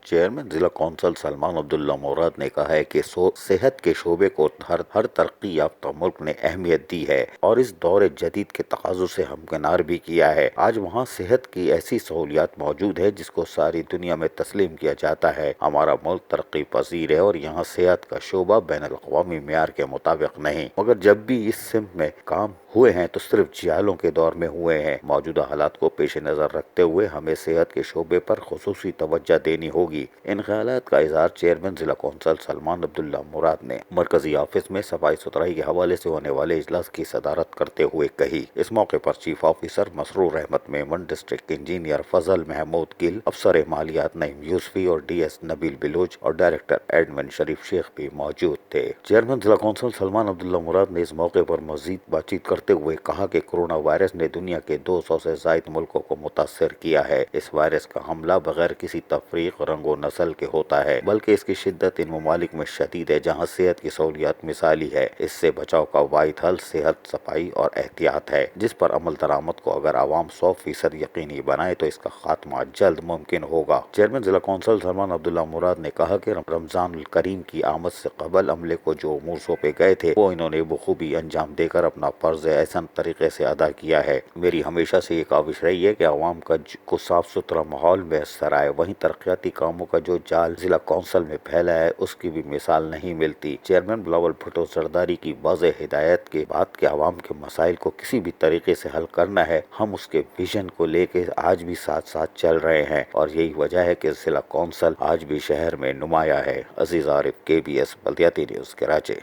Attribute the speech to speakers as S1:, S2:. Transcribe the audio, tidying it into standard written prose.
S1: Chairman ضلع council Salman عبداللہ مراد نے کہا ہے کہ صحت کے شعبے کو ہر ترقی یافتہ ملک نے اہمیت دی ہے اور اس دور جدید کے تقاضوں سے ہمکنار بھی کیا ہے۔ آج وہاں صحت کی ایسی سہولیات موجود ہے جس کو ساری دنیا میں تسلیم کیا جاتا ہے۔ ہمارا ملک ترقی پذیر ہے اور یہاں صحت کا شعبہ بین الاقوامی معیار کے مطابق نہیں، مگر جب بھی اس سمت میں کام ہوئے ہیں تو صرف جیالوں کے دور میں ہوئے ہیں۔ موجودہ حالات کو پیش نظر رکھتے ہوئے ہمیں صحت کے شعبے پر خصوصی توجہ دینی ہوگی۔ ان خیالات کا اظہار چیئرمین ضلع کونسل سلمان عبداللہ مراد نے مرکزی آفس میں صفائی ستھرائی کے حوالے سے ہونے والے اجلاس کی صدارت کرتے ہوئے کہی۔ اس موقع پر چیف آفیسر مسرور احمد میمن، ڈسٹرکٹ انجینئر فضل محمود گل، افسر مالیات نعیم یوسفی اور ڈی ایس نبیل بلوچ اور ڈائریکٹر ایڈمن شریف شیخ بھی موجود تھے۔ چیئرمین ضلع کونسل سلمان عبداللہ مراد نے اس موقع پر مزید بات چیت کرتے ہوئے کہا کہ کورونا وائرس نے دنیا کے 200 سے زائد ملکوں کو متاثر کیا ہے۔ اس وائرس کا حملہ بغیر کسی تفریق، رنگ و نسل کے ہوتا ہے، بلکہ اس کی شدت ان ممالک میں شدید ہے جہاں صحت کی سہولیات مثالی ہے۔ اس سے بچاؤ کا واحد حل صحت، صفائی اور احتیاط ہے، جس پر عمل درآمد کو اگر عوام 100% یقینی بنائے تو اس کا خاتمہ جلد ممکن ہوگا۔ چیئرمین ضلع کونسل سلمان عبداللہ مراد نے کہا کہ رمضان الکریم کی آمد سے قبل عملے کو جو امور سونپے گئے تھے وہ انہوں نے بخوبی انجام دے کر اپنا فرض احسن طریقے سے ادا کیا ہے۔ میری ہمیشہ سے یہ کاوش رہی ہے کہ عوام کو صاف ستھرا ماحول میسر آئے۔ وہیں ترقیاتی کاموں کا جو جال ضلع کونسل میں پھیلا ہے اس کی بھی مثال نہیں ملتی۔ چیئرمین بلاول بھٹو زرداری کی واضح ہدایت کے بعد کہ عوام کے مسائل کو کسی بھی طریقے سے حل کرنا ہے، ہم اس کے ویژن کو لے کے آج بھی ساتھ ساتھ چل رہے ہیں اور یہی وجہ ہے کہ ضلع کونسل آج بھی شہر میں نمایاں ہے۔ عزیز عارف، KBS بلدیاتی نیوز، کراچی۔